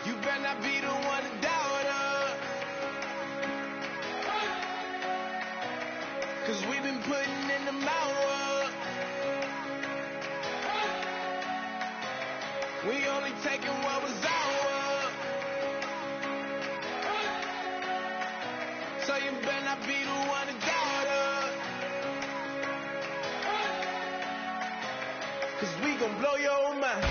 You better not be the one to doubt her. 'Cause we've been putting in the hours. We only taking what was ours. So you better not be the one to doubt her. 'Cause we gon' blow your mind.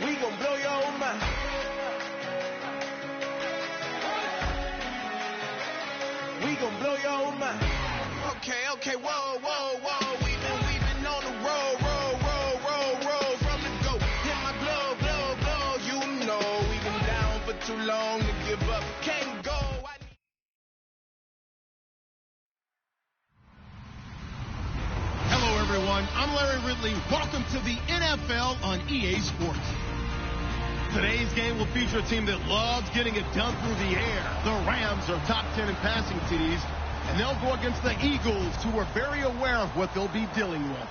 We gon' blow your mind. We gon' blow your mind. Okay, whoa. We've been on the road. From the go. Hit my blow. You know we've been down for too long to give up. Can't go. Hello, everyone. I'm Larry Ridley. Welcome to the NFL on EA Sports. Today's game will feature a team that loves getting it done through the air. The Rams are top 10 in passing TDs, and they'll go against the Eagles, who are very aware of what they'll be dealing with.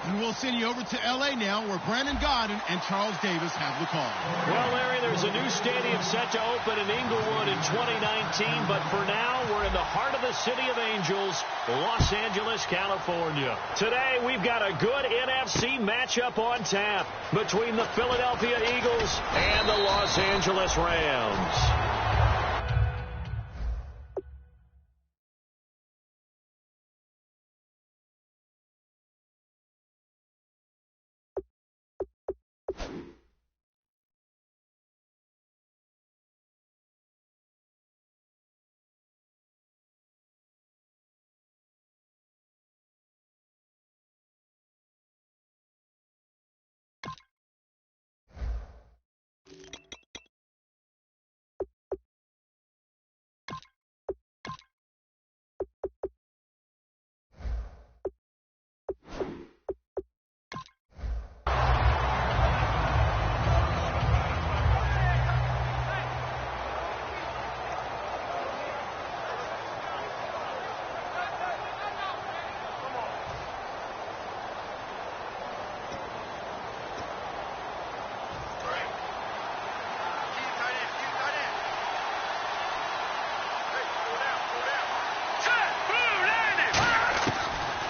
And we'll send you over to L.A. now, where Brandon Godden and Charles Davis have the call. Well, Larry, there's a new stadium set to open in Inglewood in 2019, but for now, we're in the heart of the City of Angels, Los Angeles, California. Today, we've got a good NFC matchup on tap between the Philadelphia Eagles and the Los Angeles Rams.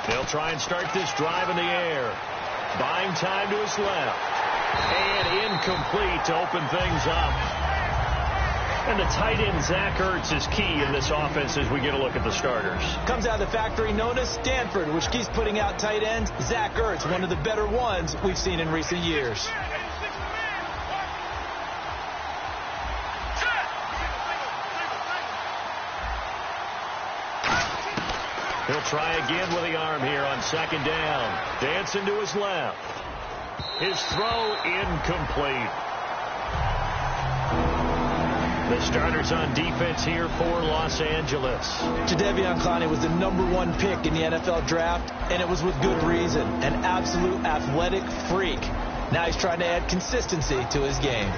They'll try and start this drive in the air. Buying time to his left. And incomplete to open things up. And the tight end, Zach Ertz, is key in this offense as we get a look at the starters. Comes out of the factory known as Stanford, which keeps putting out tight ends. Zach Ertz, one of the better ones we've seen in recent years. He'll try again with the arm here on second down. Dancing to his left. His throw incomplete. The starters on defense here for Los Angeles. Jadeveon Clowney was the #1 pick in the NFL draft, and it was with good reason. An absolute athletic freak. Now he's trying to add consistency to his game.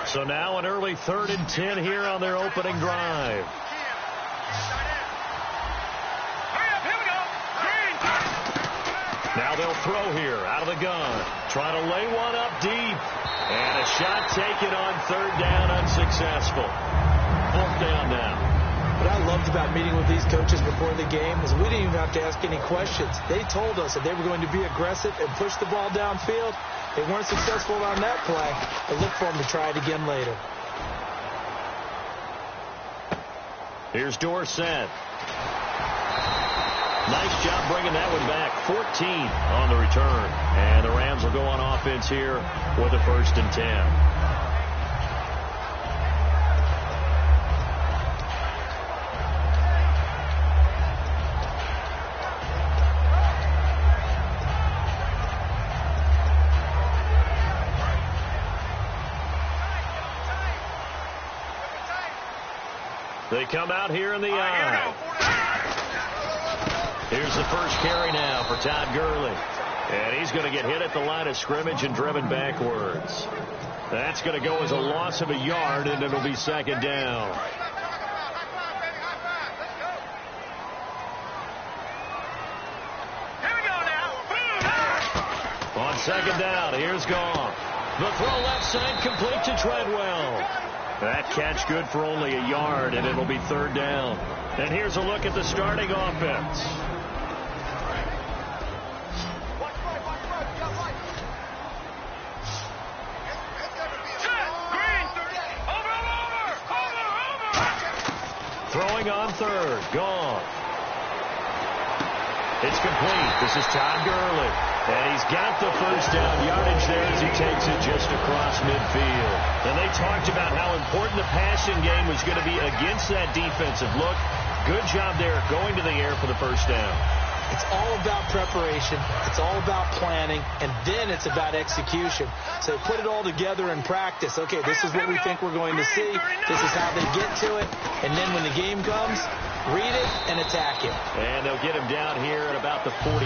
So now an early 3rd and 10 here on their opening drive. Now they'll throw here out of the gun. Try to lay one up deep. And a shot taken on 3rd down, unsuccessful. 4th down now. What I loved about meeting with these coaches before the game is we didn't even have to ask any questions. They told us that they were going to be aggressive and push the ball downfield. They weren't successful on that play, but look for them to try it again later. Here's Dorsett. Nice job bringing that one back. 14 on the return. And the Rams will go on offense here with a 1st and 10. They come out here in the eye. Here's the first carry now for Todd Gurley. And he's going to get hit at the line of scrimmage and driven backwards. That's going to go as a loss of a yard, and it'll be 2nd down. second down. Here's Goff. The throw left side complete to Treadwell. That catch good for only a yard, and it'll be third down. And here's a look at the starting offense. Throwing on third. Gone. It's complete. This is Todd Gurley. And he's got the first down yardage there as he takes it just across midfield. And they talked about how important the passing game was going to be against that defensive look. Good job there going to the air for the first down. It's all about preparation. It's all about planning. And then it's about execution. So they put it all together in practice. Okay, this is what we think we're going to see. This is how they get to it. And then when the game comes, read it and attack it. And they'll get him down here at about the 42.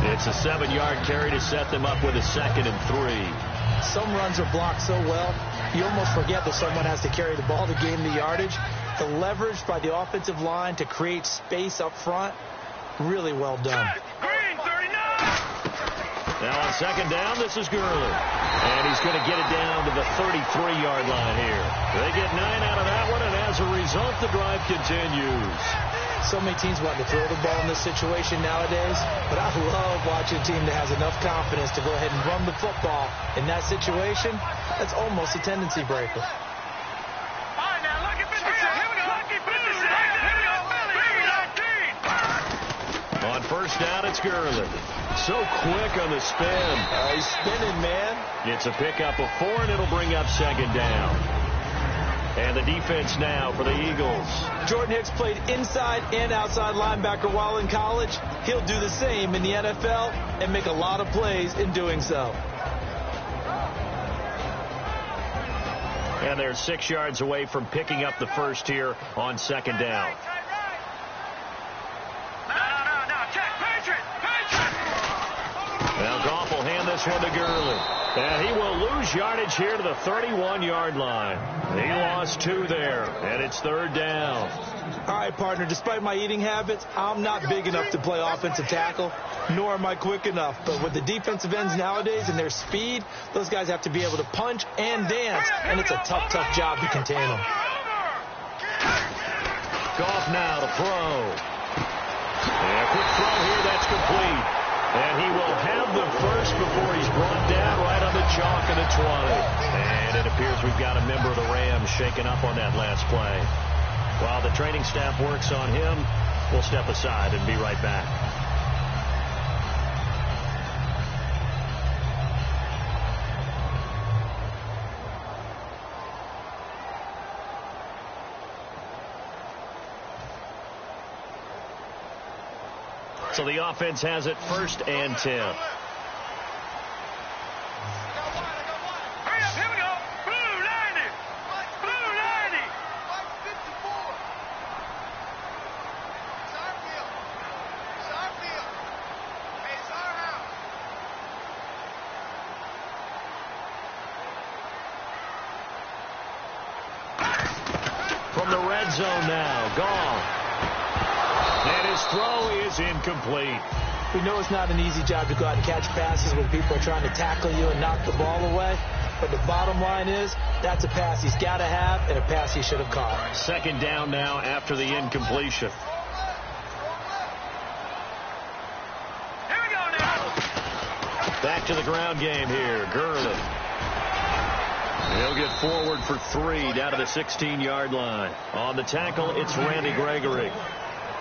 It's a 7-yard carry to set them up with a 2nd and 3. Some runs are blocked so well, you almost forget that someone has to carry the ball to gain the yardage. The leverage by the offensive line to create space up front, really well done. Now on second down, this is Gurley. And he's going to get it down to the 33-yard line here. They get 9 out of that one, and as a result, the drive continues. So many teams want to throw the ball in this situation nowadays, but I love watching a team that has enough confidence to go ahead and run the football. In that situation, that's almost a tendency breaker. On first down, it's Gurley. So quick on the spin. He's spinning, man. It's a pickup of 4, and it'll bring up second down. And the defense now for the Eagles. Jordan Hicks played inside and outside linebacker while in college. He'll do the same in the NFL and make a lot of plays in doing so. And they're 6 yards away from picking up the first here on second down. Now Goff will hand this one to Gurley. And he will lose yardage here to the 31-yard line. He lost 2 there, and it's third down. All right, partner, despite my eating habits, I'm not big enough to play offensive tackle, nor am I quick enough. But with the defensive ends nowadays and their speed, those guys have to be able to punch and dance, and it's a tough, tough job to contain them. Goff now to throw. And a quick throw here, that's complete. And he will have the first before he's brought down right on the chalk of the 20. And it appears we've got a member of the Rams shaken up on that last play. While the training staff works on him, we'll step aside and be right back. So the offense has it 1st and 10. Hurry up, here we go. Blue 90. Blue 90. 54. It's our field. It's our field. Hey, it's our house. From the red zone now, Goff. And his throw is incomplete. We know it's not an easy job to go out and catch passes when people are trying to tackle you and knock the ball away. But the bottom line is, that's a pass he's got to have and a pass he should have caught. Second down now after the incompletion. Here we go now. Back to the ground game here. Gurley. He'll get forward for 3 down to the 16-yard line. On the tackle, it's Randy Gregory.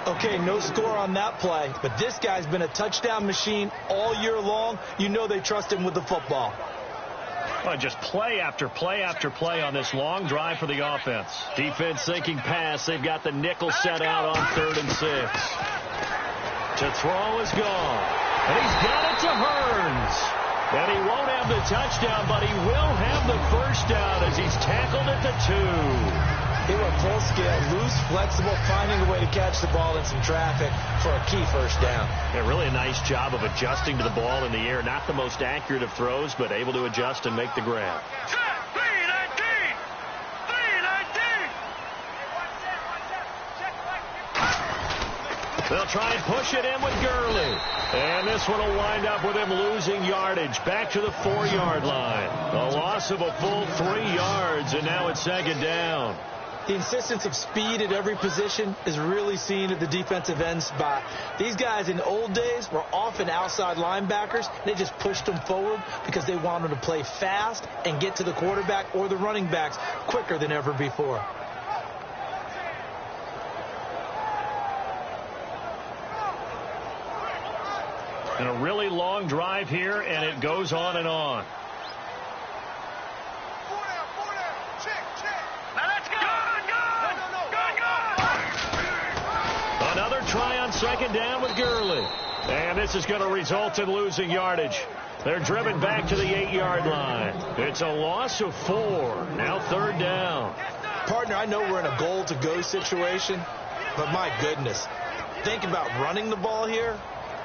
Okay, no score on that play, but this guy's been a touchdown machine all year long. You know they trust him with the football. Well, just play after play after play on this long drive for the offense. Defense thinking pass. They've got the nickel set out on 3rd and 6. To throw is gone. And he's got it to Hearns. And he won't have the touchdown, but he will have the first down as he's tackled at the 2. They were full scale, loose, flexible, finding a way to catch the ball in some traffic for a key first down. Yeah, really a nice job of adjusting to the ball in the air. Not the most accurate of throws, but able to adjust and make the grab. They'll try and push it in with Gurley. And this one will wind up with him losing yardage back to the 4-yard line. A loss of a full 3 yards, and now it's second down. The insistence of speed at every position is really seen at the defensive end spot. These guys in the old days were often outside linebackers. They just pushed them forward because they wanted to play fast and get to the quarterback or the running backs quicker than ever before. And a really long drive here, and it goes on and on. Another try on second down with Gurley. And this is going to result in losing yardage. They're driven back to the 8-yard line. It's a loss of 4. Now third down. Partner, I know we're in a goal-to-go situation, but my goodness, think about running the ball here.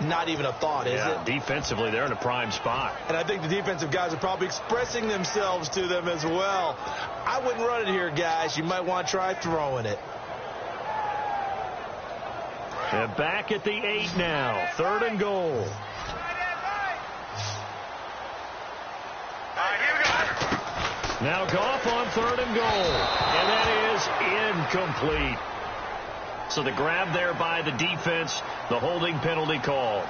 Not even a thought, is it? Defensively, they're in a prime spot. And I think the defensive guys are probably expressing themselves to them as well. I wouldn't run it here, guys. You might want to try throwing it. And back at the 8 now. Third and goal. Now Goff on third and goal. And that is incomplete. So the grab there by the defense, the holding penalty called.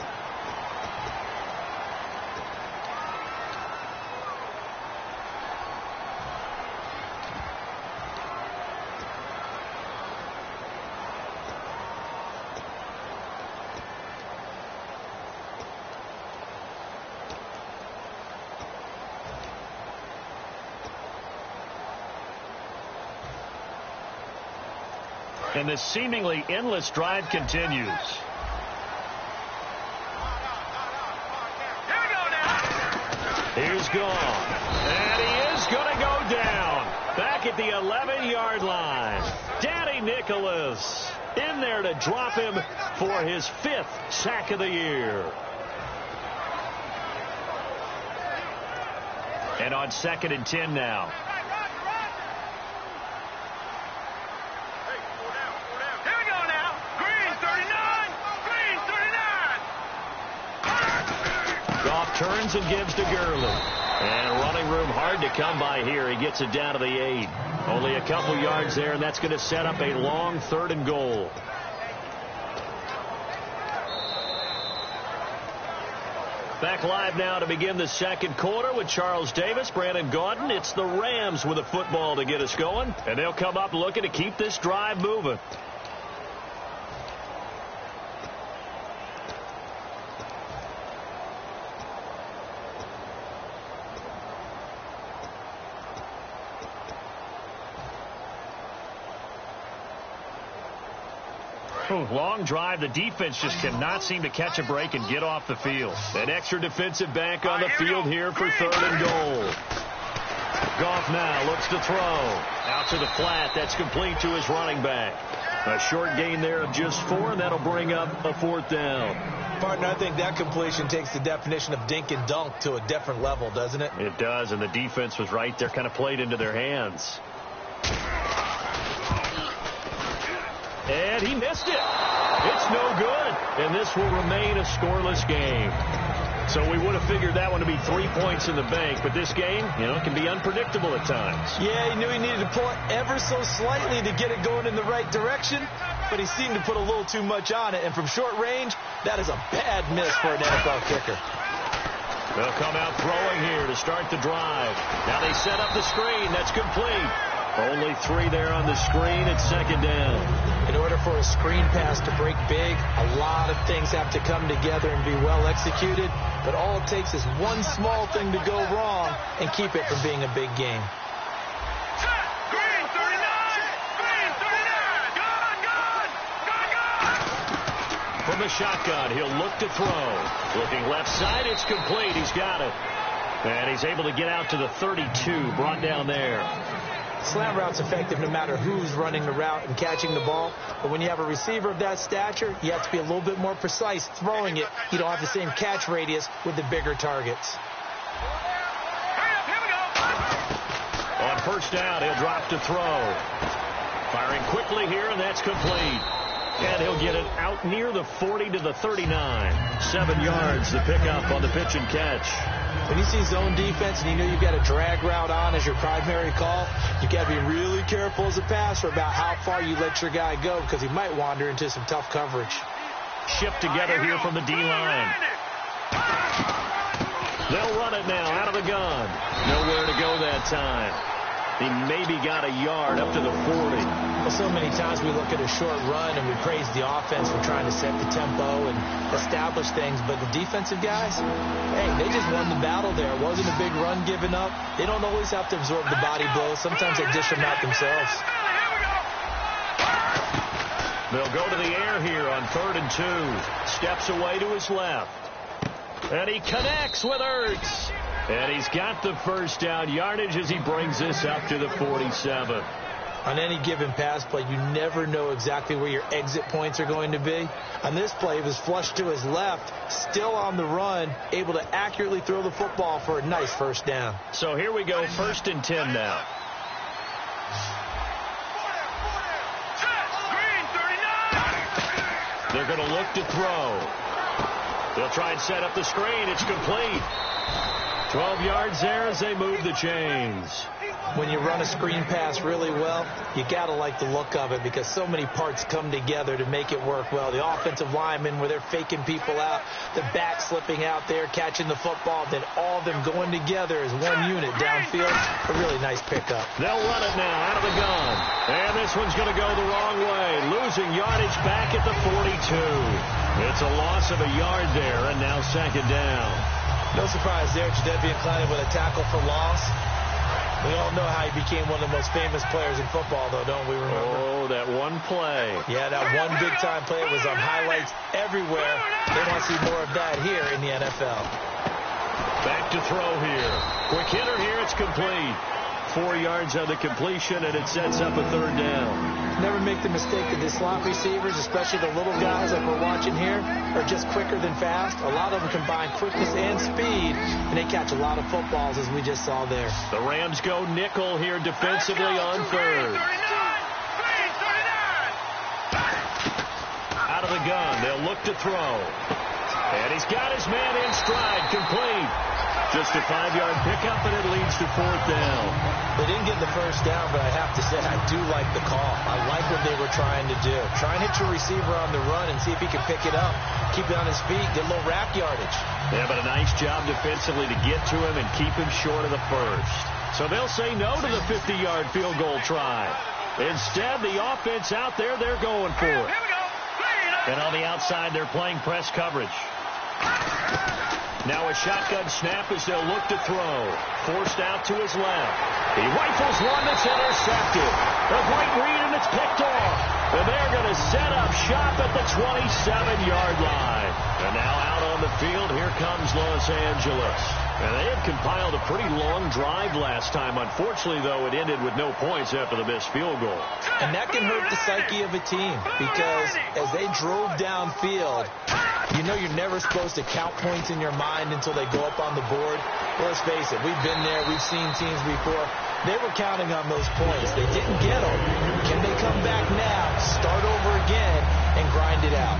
And this seemingly endless drive continues. Here's Goff. And he is going to go down. Back at the 11-yard line. Danny Nicholas in there to drop him for his 5th sack of the year. And on 2nd and 10 now. Turns and gives to Gurley. And running room hard to come by here. He gets it down to the 8. Only a couple yards there, and that's going to set up a long third and goal. Back live now to begin the second quarter with Charles Davis, Brandon Gaudin. It's the Rams with a football to get us going, and they'll come up looking to keep this drive moving. Long drive. The defense just cannot seem to catch a break and get off the field. An extra defensive back on the field here for third and goal. Goff now looks to throw. Out to the flat. That's complete to his running back. A short gain there of just 4, and that'll bring up a 4th down. Partner, I think that completion takes the definition of dink and dunk to a different level, doesn't it? It does, and the defense was right there, kind of played into their hands. And he missed it. It's no good. And this will remain a scoreless game. So we would have figured that one to be 3 points in the bank. But this game, it can be unpredictable at times. Yeah, he knew he needed to pull it ever so slightly to get it going in the right direction. But he seemed to put a little too much on it. And from short range, that is a bad miss for an NFL kicker. They'll come out throwing here to start the drive. Now they set up the screen. That's complete. Only 3 there on the screen. It's second down. In order for a screen pass to break big, a lot of things have to come together and be well executed. But all it takes is one small thing to go wrong and keep it from being a big game. Green 39! Green 39! Gone! From the shotgun, he'll look to throw. Looking left side, it's complete. He's got it. And he's able to get out to the 32, brought down there. Slant route's effective no matter who's running the route and catching the ball. But when you have a receiver of that stature, you have to be a little bit more precise throwing it. You don't have the same catch radius with the bigger targets. On first down, he'll drop to throw. Firing quickly here, and that's complete. And he'll get it out near the 40 to the 39. 7 yards to pick up on the pitch and catch. When you see zone defense and you know you've got a drag route on as your primary call, you got to be really careful as a passer about how far you let your guy go because he might wander into some tough coverage. Shift together here from the D-line. They'll run it now out of the gun. Nowhere to go that time. He maybe got a yard up to the 40. Well, so many times we look at a short run and we praise the offense for trying to set the tempo and establish things, but the defensive guys, hey, they just won the battle there. It wasn't a big run given up. They don't always have to absorb the body blows. Sometimes they dish them out themselves. They'll go to the air here on 3rd and 2. Steps away to his left. And he connects with Ertz. And he's got the first down yardage as he brings this up to the 47. On any given pass play, you never know exactly where your exit points are going to be. On this play, he was flushed to his left, still on the run, able to accurately throw the football for a nice first down. So here we go, 1st and 10 now. They're going to look to throw. They'll try and set up the screen. It's complete. 12 yards there as they move the chains. When you run a screen pass really well, you got to like the look of it because so many parts come together to make it work well. The offensive linemen where they're faking people out, the back slipping out there, catching the football, then all of them going together as one unit downfield. A really nice pickup. They'll run it now out of the gun. And this one's going to go the wrong way. Losing yardage back at the 42. It's a loss of a yard there, and now 2nd down. No surprise there, Jadeveon Clowney with a tackle for loss. We all know how he became one of the most famous players in football, though, don't we remember? Oh, that one play. Yeah, that one big-time play was on highlights everywhere. They want to see more of that here in the NFL. Back to throw here. Quick hitter here, it's complete. 4 yards on the completion, and it sets up a 3rd down. Never make the mistake that the slot receivers, especially the little guys like we're watching here, are just quicker than fast. A lot of them combine quickness and speed, and they catch a lot of footballs, as we just saw there. The Rams go nickel here defensively on 3rd. Out of the gun, they'll look to throw. And he's got his man in stride, complete. Just a 5-yard pickup, and it leads to 4th down. They didn't get the first down, but I have to say I do like the call. I like what they were trying to do. Try and hit your receiver on the run and see if he can pick it up. Keep it on his feet, get a little rack yardage. Yeah, but a nice job defensively to get to him and keep him short of the first. So they'll say no to the 50-yard field goal try. Instead, the offense out there, they're going for it. And on the outside, they're playing press coverage. Now a shotgun snap as they'll look to throw. Forced out to his left. He rifles one that's intercepted. A great read, and it's picked off. And they're going to set up shop at the 27-yard line. And now out on the field, here comes Los Angeles. And they had compiled a pretty long drive last time. Unfortunately, though, it ended with no points after the missed field goal. And that can hurt the psyche of a team because as they drove downfield, you know you're never supposed to count points in your mind until they go up on the board. Well, let's face it, we've been there, we've seen teams before. They were counting on those points. They didn't get them. Can they come back now, start over again, and grind it out?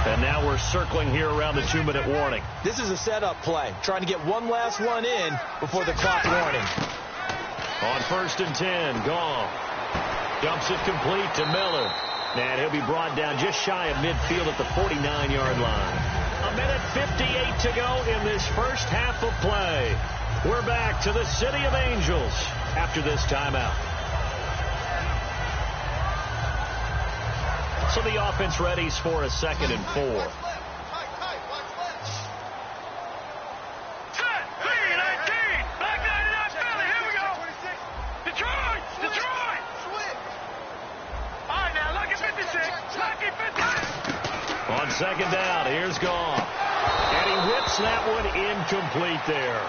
And now we're circling here around the 2-minute warning. This is a setup play, trying to get one last one in before the clock warning. On 1st and 10, Gall dumps it complete to Miller. And he'll be brought down just shy of midfield at the 49-yard line. 1:58 to go in this first half of play. We're back to the City of Angels after this timeout. So the offense readies for a 2nd and 4. On 2nd down, here's Goff. And he whips that one incomplete there.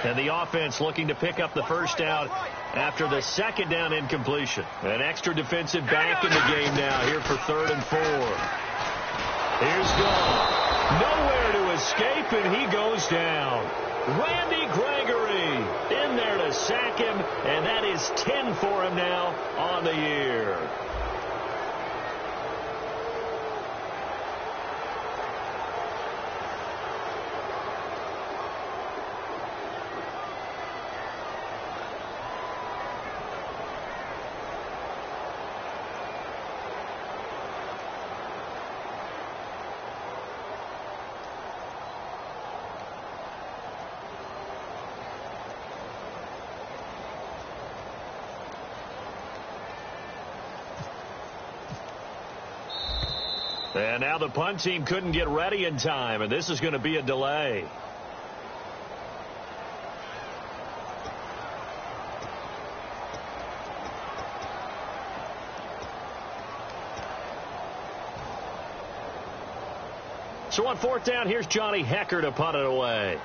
And the offense looking to pick up the first down after the second down incompletion. An extra defensive back in the game now here for 3rd and 4. Here's Gone. Nowhere to escape, and he goes down. Randy Gregory in there to sack him, and that is 10 for him now on the year. And now the punt team couldn't get ready in time, and this is going to be a delay. So on 4th down, here's Johnny Hecker to punt it away.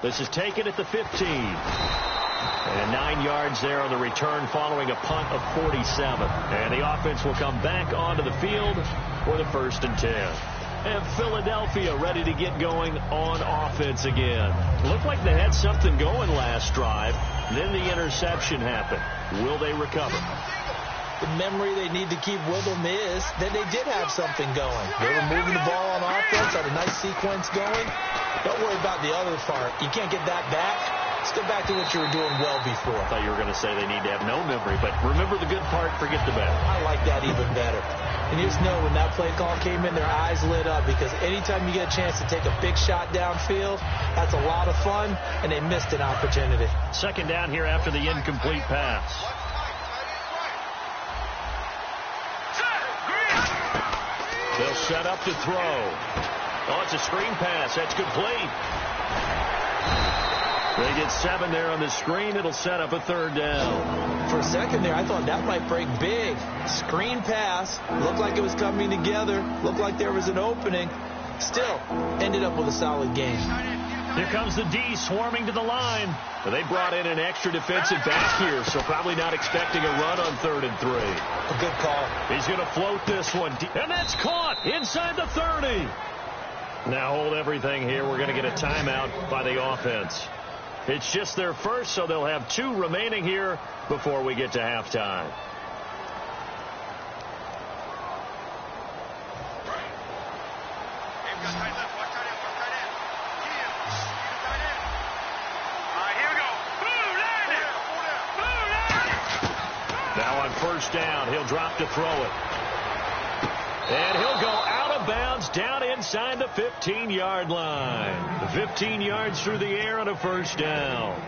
This is taken at the 15. And 9 yards there on the return following a punt of 47. And the offense will come back onto the field for the 1st and 10. And Philadelphia ready to get going on offense again. Looked like they had something going last drive. Then the interception happened. Will they recover? The memory they need to keep with them is that they did have something going. They were moving the ball on offense, had a nice sequence going. Don't worry about the other part. You can't get that back. Let's go back to what you were doing well before. I thought you were going to say they need to have no memory, but remember the good part, forget the bad. I like that even better. And you just know when that play call came in, their eyes lit up, because anytime you get a chance to take a big shot downfield, that's a lot of fun, and they missed an opportunity. 2nd down here after the incomplete pass. They'll set up to throw. Oh, it's a screen pass. That's complete. They get 7 there on the screen. It'll set up a 3rd down. For a second there, I thought that might break big. Screen pass. Looked like it was coming together. Looked like there was an opening. Still, ended up with a solid game. Here comes the D swarming to the line. They brought in an extra defensive back here, so probably not expecting a run on 3rd and 3. A good call. He's going to float this one. And that's caught inside the 30. Now hold everything here. We're going to get a timeout by the offense. It's just their first, so they'll have 2 remaining here before we get to halftime. Now on 1st down, he'll drop to throw it. And he'll go out of bounds down inside the 15-yard line. 15 yards through the air on a 1st down.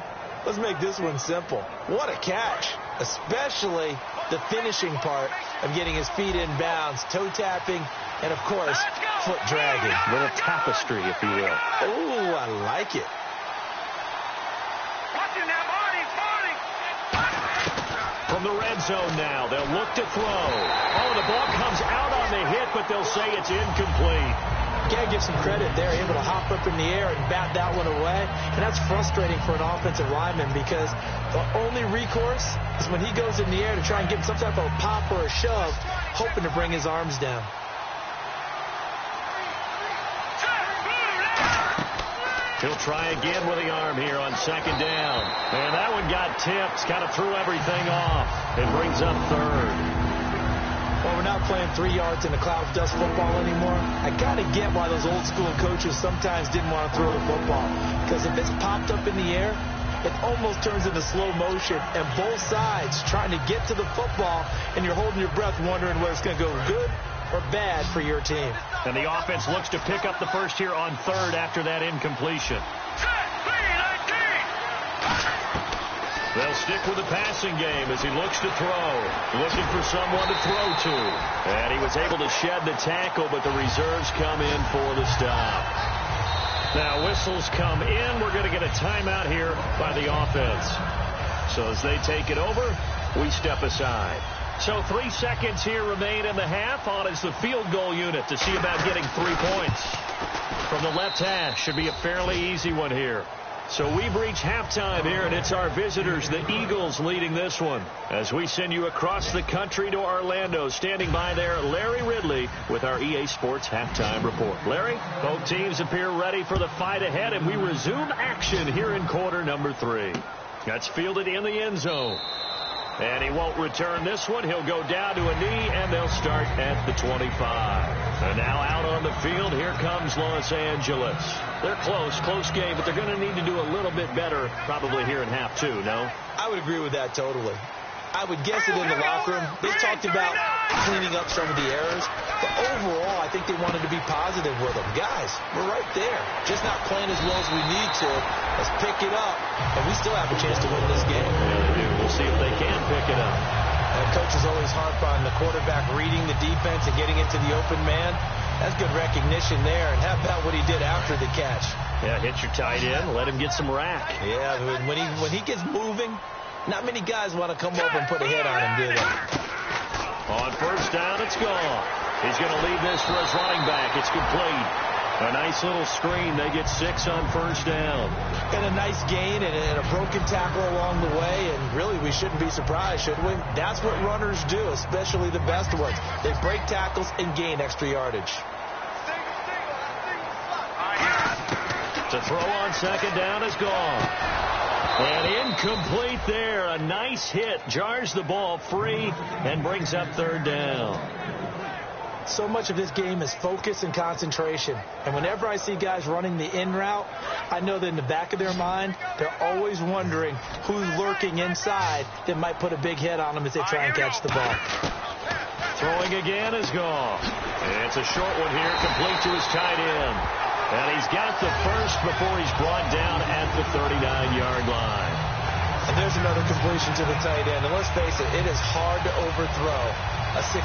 Let's make this one simple. What a catch, especially the finishing part of getting his feet in bounds, toe tapping, and, of course, foot dragging. A little tapestry, if you will. Oh, I like it. From the red zone now, they'll look to throw. Oh, the ball comes out on the hit, but they'll say it's incomplete. Got to give some credit there, able to hop up in the air and bat that one away. And that's frustrating for an offensive lineman, because the only recourse is when he goes in the air to try and give him some type of a pop or a shove, hoping to bring his arms down. He'll try again with the arm here on 2nd down. And that one got tipped, kind of threw everything off. It brings up 3rd. Well, we're not playing 3 yards in a cloud of dust football anymore. I got to get why those old school coaches sometimes didn't want to throw the football. Because if it's popped up in the air, it almost turns into slow motion. And both sides trying to get to the football, and you're holding your breath wondering whether it's going to go good or bad for your team. And the offense looks to pick up the first here on 3rd after that incompletion. They'll stick with the passing game as he looks to throw. Looking for someone to throw to. And he was able to shed the tackle, but the reserves come in for the stop. Now whistles come in. We're going to get a timeout here by the offense. So as they take it over, we step aside. So 3 seconds here remain in the half. On is the field goal unit to see about getting 3 points. From the left hash, should be a fairly easy one here. So we've reached halftime here, and it's our visitors, the Eagles, leading this one. As we send you across the country to Orlando, standing by there, Larry Ridley with our EA Sports Halftime Report. Larry, both teams appear ready for the fight ahead, and we resume action here in quarter number 3. That's fielded in the end zone. And he won't return this one. He'll go down to a knee, and they'll start at the 25. And now out on the field, here comes Los Angeles. They're close game, but they're going to need to do a little bit better probably here in half 2, no? I would agree with that totally. I would guess it in the locker room. They talked about cleaning up some of the errors, but overall, I think they wanted to be positive with them. Guys, we're right there. Just not playing as well as we need to. Let's pick it up, and we still have a chance to win this game. Yeah, they do. We'll see if they can pick it up. And coaches always harp on the quarterback reading the defense and getting into the open man. That's good recognition there. And how about what he did after the catch? Yeah, hit your tight end, let him get some rack. Yeah, when he gets moving, not many guys want to come over and put a hit on him, do they? On first down, it's gone. He's going to leave this for his running back. It's complete. A nice little screen. They get 6 on first down. And a nice gain and a broken tackle along the way. And really, we shouldn't be surprised, should we? That's what runners do, especially the best ones. They break tackles and gain extra yardage. To throw on second down is gone. And incomplete there. A nice hit. Jars the ball free and brings up third down. So much of this game is focus and concentration. And whenever I see guys running the in route, I know that in the back of their mind, they're always wondering who's lurking inside that might put a big hit on them as they try and catch the ball. Throwing again is gone. And it's a short one here, complete to his tight end. And he's got the first before he's brought down at the 39-yard line. And there's another completion to the tight end. And let's face it, it is hard to overthrow a 6'6"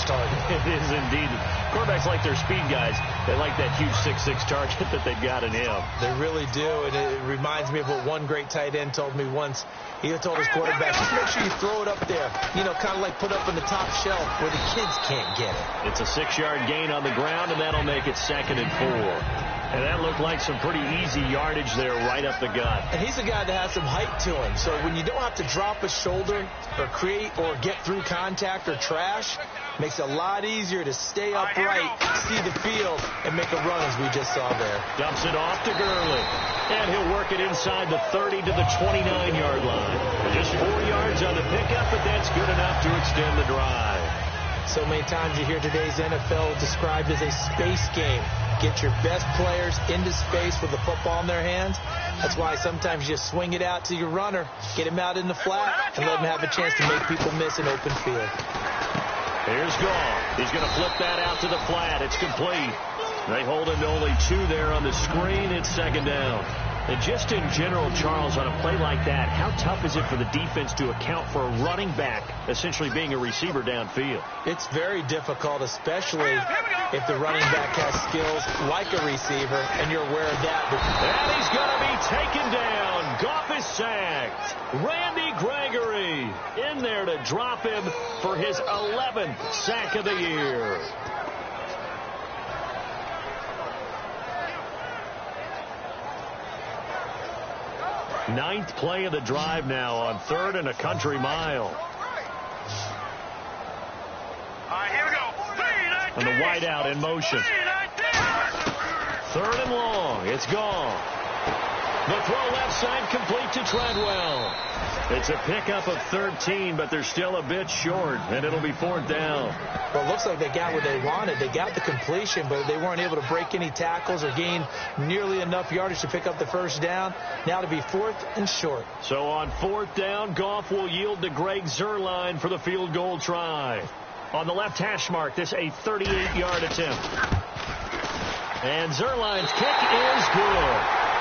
target. It is indeed. Quarterbacks like their speed guys. They like that huge 6'6" target that they've got in him. They really do. And it reminds me of what one great tight end told me once. He told his quarterback, just make sure you throw it up there. You know, kind of like put up on the top shelf where the kids can't get it. It's a 6-yard gain on the ground, and that'll make it 2nd and 4. And that looked like some pretty easy yardage there right up the gut. And he's a guy that has some height to him. So when you don't have to drop a shoulder or create or get through contact or trash, makes it a lot easier to stay upright, see the field, and make a run as we just saw there. Dumps it off to Gurley. And he'll work it inside the 30 to the 29-yard line. Just 4 yards on the pickup, but that's good enough to extend the drive. So many times you hear today's NFL described as a space game. Get your best players into space with the football in their hands. That's why sometimes you just swing it out to your runner, get him out in the flat, and let him have a chance to make people miss an open field. Here's Goff. He's going to flip that out to the flat. It's complete. They hold him to only 2 there on the screen. It's 2nd down. And just in general, Charles, on a play like that, how tough is it for the defense to account for a running back essentially being a receiver downfield? It's very difficult, especially if the running back has skills like a receiver, and you're aware of that. And he's going to be taken down. Goff is sacked. Randy Gregory in there to drop him for his 11th sack of the year. Ninth play of the drive now on 3rd and a country mile. And the wideout in motion. 3rd and long. It's gone. The throw left side complete to Treadwell. It's a pickup of 13, but they're still a bit short, and it'll be 4th down. Well, it looks like they got what they wanted. They got the completion, but they weren't able to break any tackles or gain nearly enough yardage to pick up the first down. Now to be 4th and short. So on 4th down, Goff will yield to Greg Zuerlein for the field goal try. On the left hash mark, this a 38-yard attempt. And Zuerlein's kick is good.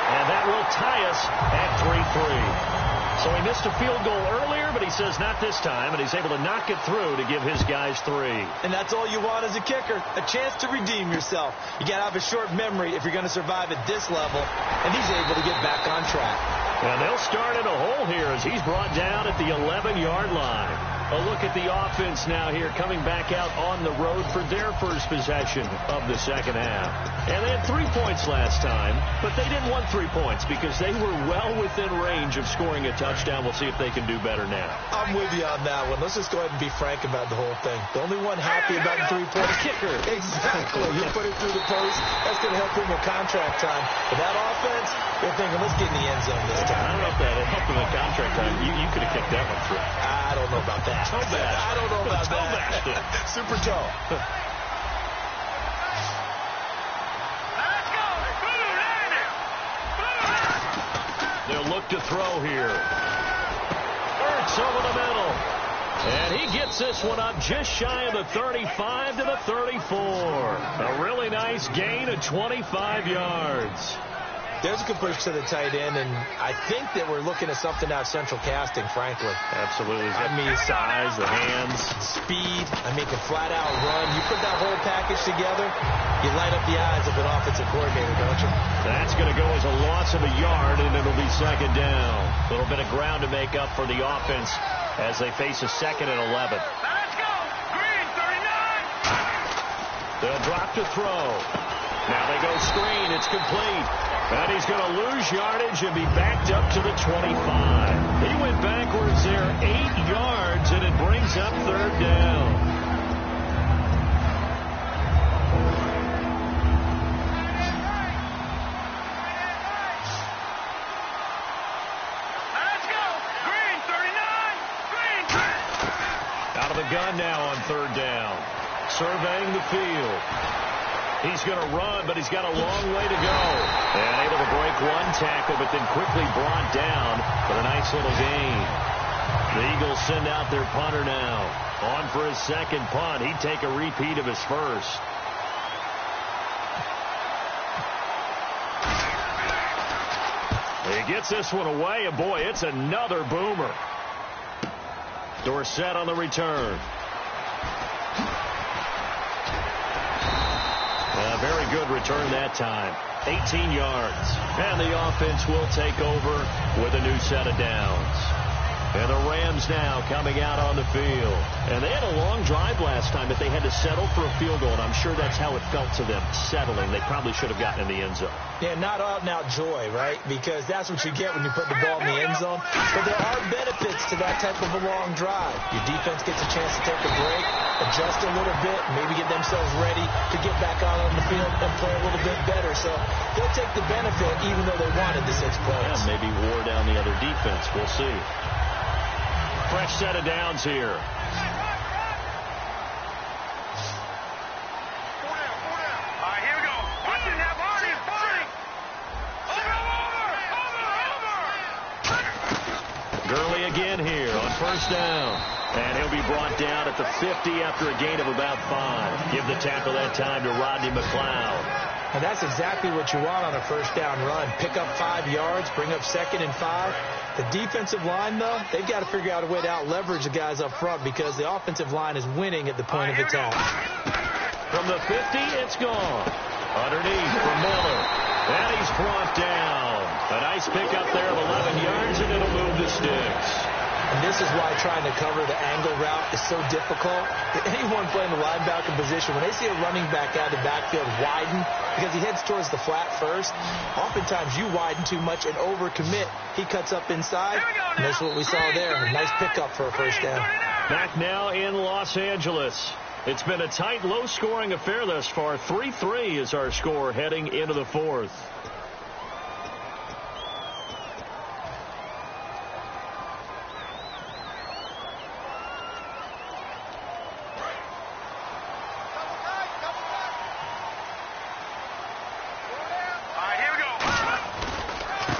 And that will tie us at 3-3. So he missed a field goal earlier, but he says not this time, and he's able to knock it through to give his guys 3. And that's all you want as a kicker, a chance to redeem yourself. You got to have a short memory if you're going to survive at this level, and he's able to get back on track. And they'll start in a hole here as he's brought down at the 11-yard line. A look at the offense now here, coming back out on the road for their first possession of the second half. And they had 3 points last time, but they didn't want 3 points because they were well within range of scoring a touchdown. We'll see if they can do better now. I'm with you on that one. Let's just go ahead and be frank about the whole thing. The only one happy about the 3-point kicker. Exactly. You put it through the post. That's going to help him with contract time. But that offense, they're thinking, let's get in the end zone this time. I don't know if that helped him with contract time. You could have kicked that one through. I don't know about that. Toe bash. I don't know about that. Super toe. They'll look to throw here. Ertz over the middle. And he gets this one up just shy of the 35 to the 34. A really nice gain of 25 yards. There's a good push to the tight end, and I think that we're looking at something out central casting, frankly. Absolutely. I mean, size, the hands. Speed. I mean, can flat out run. You put that whole package together, you light up the eyes of an offensive coordinator, don't you? That's going to go as a loss of a yard, and it'll be second down. A little bit of ground to make up for the offense as they face a 2nd and 11. Let's go! Green, 39! They'll drop to throw. Now they go screen. It's complete. And he's going to lose yardage and be backed up to the 25. He went backwards there 8 yards, and it brings up 3rd down. Let's go! Green, 39! Green! Out of the gun now on 3rd down. Surveying the field. He's going to run, but he's got a long way to go. And able to break one tackle, but then quickly brought down for a nice little gain. The Eagles send out their punter now. On for his 2nd punt. He'd take a repeat of his first. He gets this one away, and boy, it's another boomer. Dorsett on the return. A very good return that time. 18 yards. And the offense will take over with a new set of downs. And the Rams now coming out on the field. And they had a long drive last time, but they had to settle for a field goal. And I'm sure that's how it felt to them, settling. They probably should have gotten in the end zone. Yeah, not out-and-out joy, right? Because that's what you get when you put the ball in the end zone. But there are benefits to that type of a long drive. Your defense gets a chance to take a break, adjust a little bit, maybe get themselves ready to get back out on the field and play a little bit better. So they'll take the benefit even though they wanted the 6 points. Yeah, maybe wore down the other defense. We'll see. Fresh set of downs here. Gurley again here on 1st down. And he'll be brought down at the 50 after a gain of about 5. Give the tackle that time to Rodney McLeod. And that's exactly what you want on a 1st down run. Pick up 5 yards, bring up 2nd and 5. The defensive line, though, they've got to figure out a way to out-leverage the guys up front because the offensive line is winning at the point of attack. From the 50, it's gone. Underneath for Miller. And he's brought down. A nice pick up there of 11 yards, and it'll move the sticks. And this is why trying to cover the angle route is so difficult. Anyone playing the linebacker position, when they see a running back out of the backfield widen, because he heads towards the flat first, oftentimes you widen too much and overcommit. He cuts up inside, and that's what we saw there. A nice pickup for a 1st down. Back now in Los Angeles. It's been a tight, low-scoring affair thus far. 3-3 is our score heading into the 4th.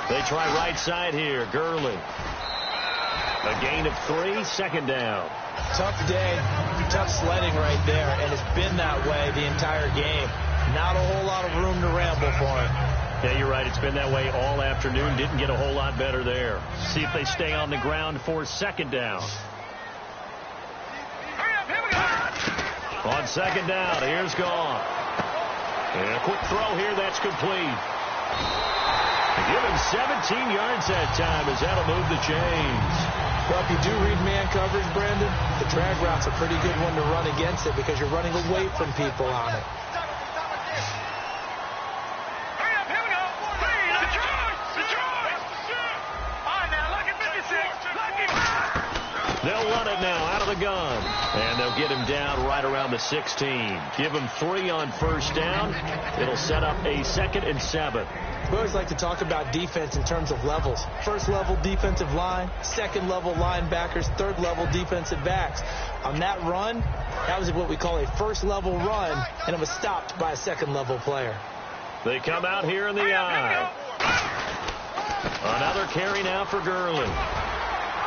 They try right side here. Gurley. A gain of 3, 2nd down. Tough day, tough sledding right there, and it's been that way the entire game. Not a whole lot of room to ramble for him. Yeah, you're right. It's been that way all afternoon. Didn't get a whole lot better there. See if they stay on the ground for second down. On second down, here's Goff. And a quick throw here, that's complete. Give him 17 yards that time as that'll move the chains. Well, if you do read man coverage, Brandon, the drag route's a pretty good one to run against it because you're running away from people on it. They'll run it now out of the gun. And they'll get him down right around the 16. Give him 3 on first down. It'll set up a 2nd and 7. We always like to talk about defense in terms of levels. First level defensive line, second level linebackers, third level defensive backs. On that run, that was what we call a first level run, and it was stopped by a second level player. They come out here in the eye. Another carry now for Gurley.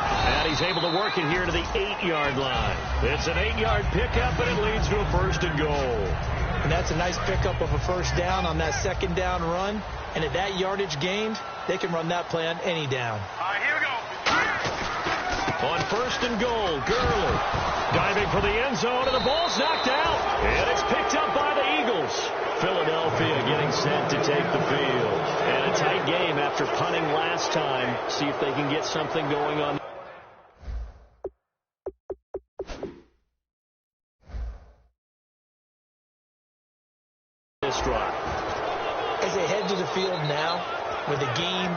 And he's able to work it here to the 8-yard line. It's an 8-yard pickup, and it leads to a 1st and goal. And that's a nice pickup of a first down on that second down run. And at that yardage gained, they can run that play on any down. All right, here we go. On 1st and goal, Gurley diving for the end zone, and the ball's knocked out. And it's picked up by the Eagles. Philadelphia getting set to take the field. And a tight game after punting last time. See if they can get something going on this drive. As they head to the field now, with the game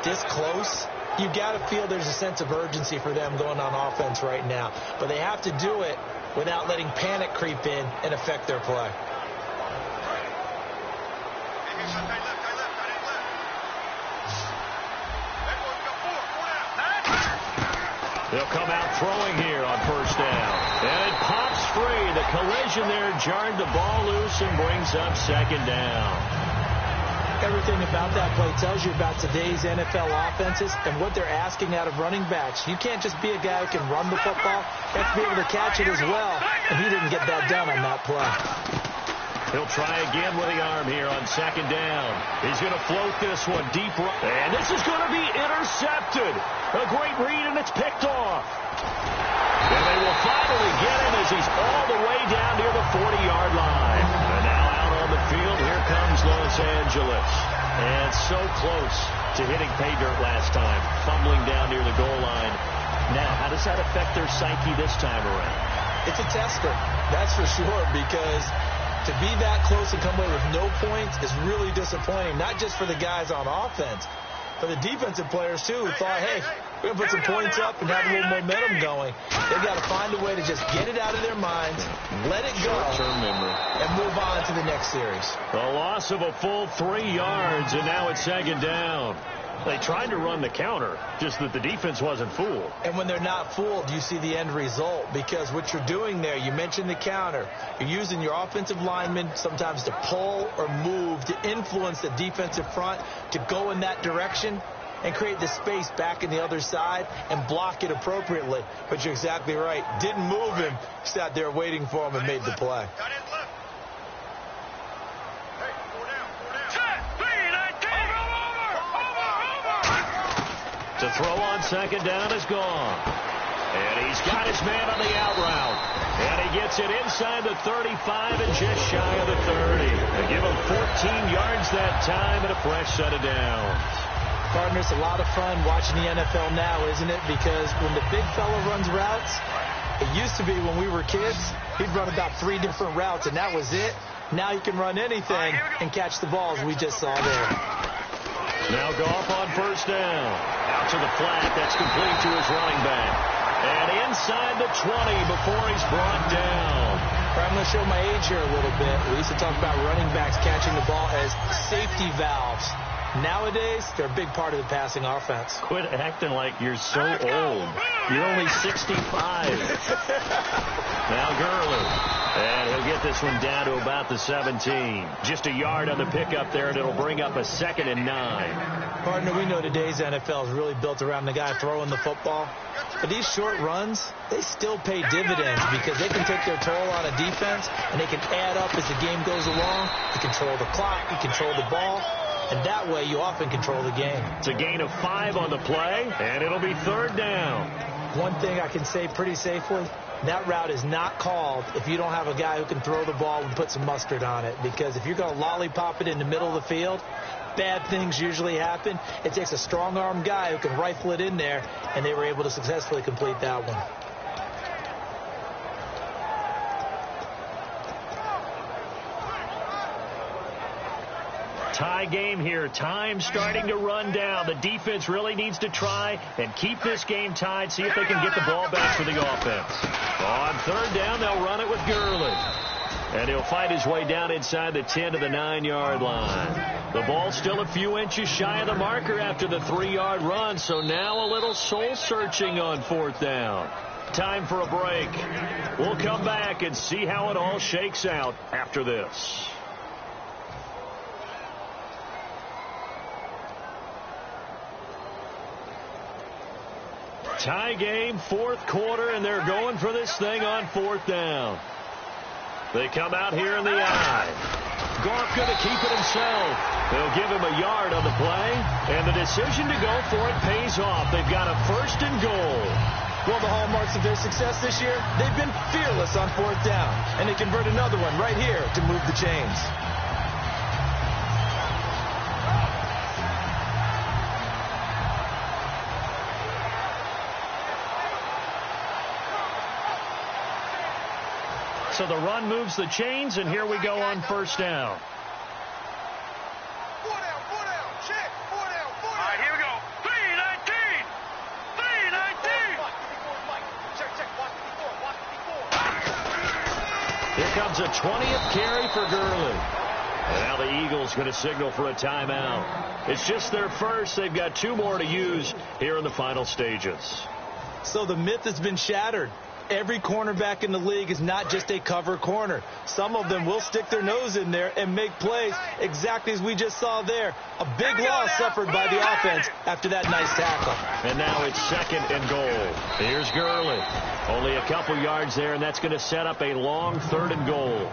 this close, you got to feel there's a sense of urgency for them going on offense right now. But they have to do it without letting panic creep in and affect their play. They'll come out throwing here on first down. And it pops free. The collision there jarred the ball loose and brings up second down. Everything about that play tells you about today's NFL offenses and what they're asking out of running backs. You can't just be a guy who can run the football. You have to be able to catch it as well. And he didn't get that done on that play. He'll try again with the arm here on second down. He's going to float this one deep right. And this is going to be intercepted. A great read, and it's picked off. And they will finally get him as he's all the way down near the 40-yard line. And now out on the field, here comes Los Angeles. And so close to hitting pay dirt last time, fumbling down near the goal line. Now, how does that affect their psyche this time around? It's a tester, that's for sure, because to be that close and come away with no points is really disappointing, not just for the guys on offense, but the defensive players, too, who thought, hey, we're going to put some points up and have a little momentum going. They've got to find a way to just get it out of their minds, let it go, and move on to the next series. A loss of a full 3 yards, and now it's second down. They tried to run the counter, just that the defense wasn't fooled. And when they're not fooled, you see the end result, because what you're doing there, you mentioned the counter. You're using your offensive linemen sometimes to pull or move, to influence the defensive front, to go in that direction and create the space back in the other side and block it appropriately. But you're exactly right. Didn't move him. Sat there waiting for him and made the play. To throw on second down is gone. And he's got his man on the out route. And he gets it inside the 35 and just shy of the 30. They give him 14 yards that time and a fresh set of downs. Partner, it's a lot of fun watching the NFL now, isn't it? Because when the big fella runs routes, it used to be when we were kids, he'd run about 3 different routes, and that was it. Now you can run anything and catch the balls we just saw there. Now Goff on first down. Out to the flat. That's complete to his running back. And inside the 20 before he's brought down. I'm going to show my age here a little bit. We used to talk about running backs catching the ball as safety valves. Nowadays, they're a big part of the passing offense. Quit acting like you're so old. You're only 65. Now Gurley. And he'll get this one down to about the 17. Just a yard on the pickup there, and it'll bring up a 2nd and 9. Partner, we know today's NFL is really built around the guy throwing the football. But these short runs, they still pay dividends because they can take their toll on a defense, and they can add up as the game goes along. You control the clock, you control the ball. and that way you often control the game. It's a gain of 5 on the play, and it'll be 3rd down. One thing I can say pretty safely, that route is not called if you don't have a guy who can throw the ball and put some mustard on it, because if you're going to lollipop it in the middle of the field, bad things usually happen. It takes a strong-armed guy who can rifle it in there, and they were able to successfully complete that one. Tie game here. Time starting to run down. The defense really needs to try and keep this game tied, see if they can get the ball back for the offense. On 3rd down, they'll run it with Gurley. And he'll fight his way down inside the 10 to the 9-yard line. The ball's still a few inches shy of the marker after the 3-yard run, so now a little soul-searching on 4th down. Time for a break. We'll come back and see how it all shakes out after this. Tie game, 4th quarter, and they're going for this thing on 4th down. They come out here in the eye. Goff going to keep it himself. They'll give him a yard on the play, and the decision to go for it pays off. They've got a 1st and goal. Well, the hallmarks of their success this year, they've been fearless on 4th down, and they convert another one right here to move the chains. So the run moves the chains, and here we go on 1st down. 4 down, 4 down, check, 4 down, 4 down. All right, here we go. 319. 319. Check, check, watch 54, watch 54. Here comes a 20th carry for Gurley. And now the Eagles going to signal for a timeout. It's just their first. They've got 2 more to use here in the final stages. So the myth has been shattered. Every cornerback in the league is not just a cover corner. Some of them will stick their nose in there and make plays exactly as we just saw there. A big loss suffered by the offense after that nice tackle. And now it's 2nd and goal. Here's Gurley. Only a couple yards there, and that's going to set up a long 3rd and goal.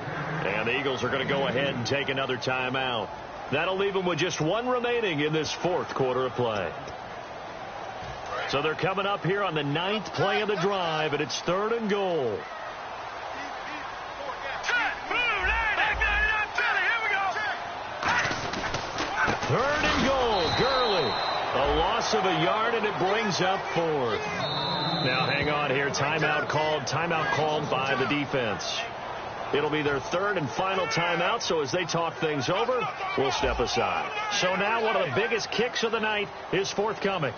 And the Eagles are going to go ahead and take another timeout. That'll leave them with just 1 remaining in this 4th quarter of play. So they're coming up here on the 9th play of the drive, and it's 3rd and goal. 3rd and goal. Gurley. A loss of a yard, and it brings up 4th. Now hang on here. Timeout called by the defense. It'll be their 3rd and final timeout, so as they talk things over, we'll step aside. So now one of the biggest kicks of the night is forthcoming.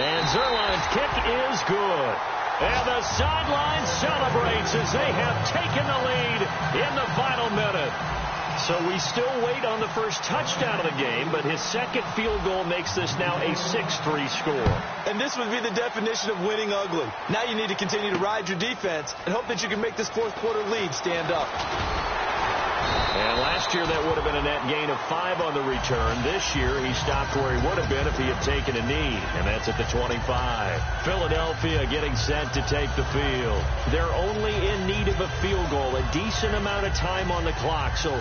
And Zerline's kick is good. And the sideline celebrates as they have taken the lead in the final minute. So we still wait on the first touchdown of the game, but his 2nd field goal makes this now a 6-3 score. And this would be the definition of winning ugly. Now you need to continue to ride your defense and hope that you can make this 4th quarter lead stand up. And last year that would have been a net gain of 5 on the return. This year he stopped where he would have been if he had taken a knee, and that's at the 25. Philadelphia getting set to take the field. They're only in need of a field goal, a decent amount of time on the clock. So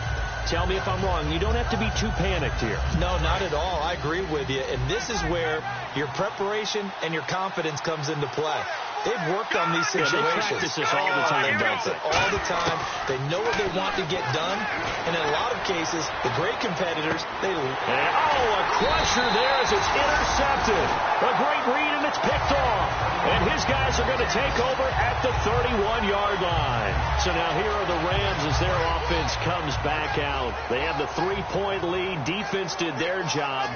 tell me if I'm wrong. You don't have to be too panicked here. No, not at all. I agree with you. And this is where your preparation and your confidence comes into play. They've worked on these situations. They practice this all the time. All the time. They know what they want to get done. And in a lot of cases, the great competitors, they... a crusher there as it's intercepted. A great read, and it's picked off. And his guys are going to take over at the 31-yard line. So now here are the Rams as their offense comes back out. They have the 3-point lead. Defense did their job.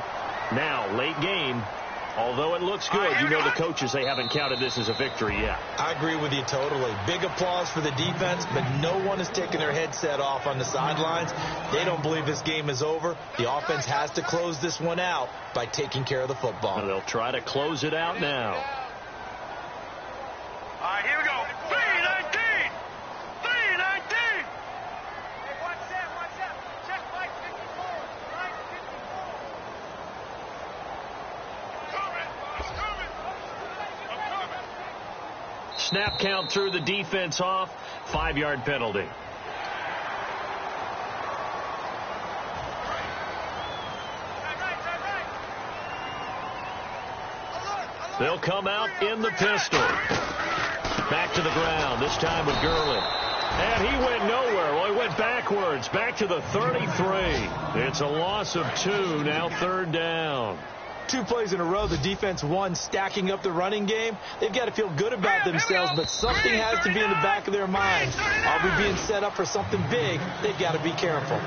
Now, late game. Although it looks good, you know the coaches, they haven't counted this as a victory yet. I agree with you totally. Big applause for the defense, but no one is taking their headset off on the sidelines. They don't believe this game is over. The offense has to close this one out by taking care of the football. And they'll try to close it out now. All right, here we go. 319. 319. Hey, watch that. Check Mike 54. Mike 54. Snap count threw the defense off. 5-yard penalty. They'll come out in the pistol. Back to the ground, this time with Gurley. And he went nowhere. Well, he went backwards, back to the 33. It's a loss of 2, now 3rd down. 2 plays in a row, the defense won, stacking up the running game. They've got to feel good about themselves, but something has to be in the back of their minds. Are we being set up for something big? They've got to be careful.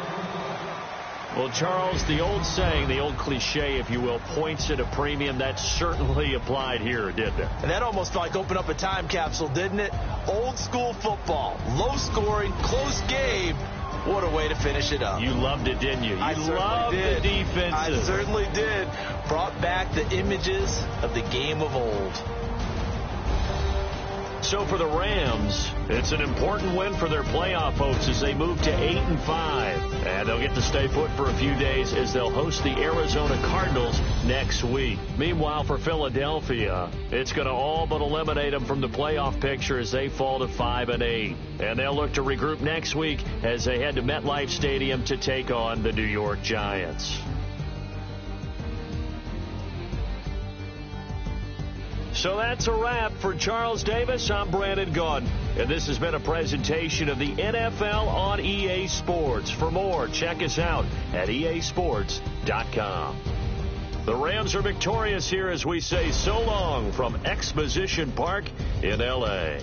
Well, Charles, the old saying, the old cliche, if you will, points at a premium, that certainly applied here, didn't it? And that almost like opened up a time capsule, didn't it? Old school football, low scoring, close game. What a way to finish it up. You loved it, didn't you? I loved the defenses. I certainly did. Brought back the images of the game of old. So for the Rams, it's an important win for their playoff hopes as they move to 8-5. And they'll get to stay put for a few days as they'll host the Arizona Cardinals next week. Meanwhile, for Philadelphia, it's going to all but eliminate them from the playoff picture as they fall to 5-8. And they'll look to regroup next week as they head to MetLife Stadium to take on the New York Giants. So that's a wrap for Charles Davis. I'm Brandon Gaudin, and this has been a presentation of the NFL on EA Sports. For more, check us out at easports.com. The Rams are victorious here as we say so long from Exposition Park in L.A.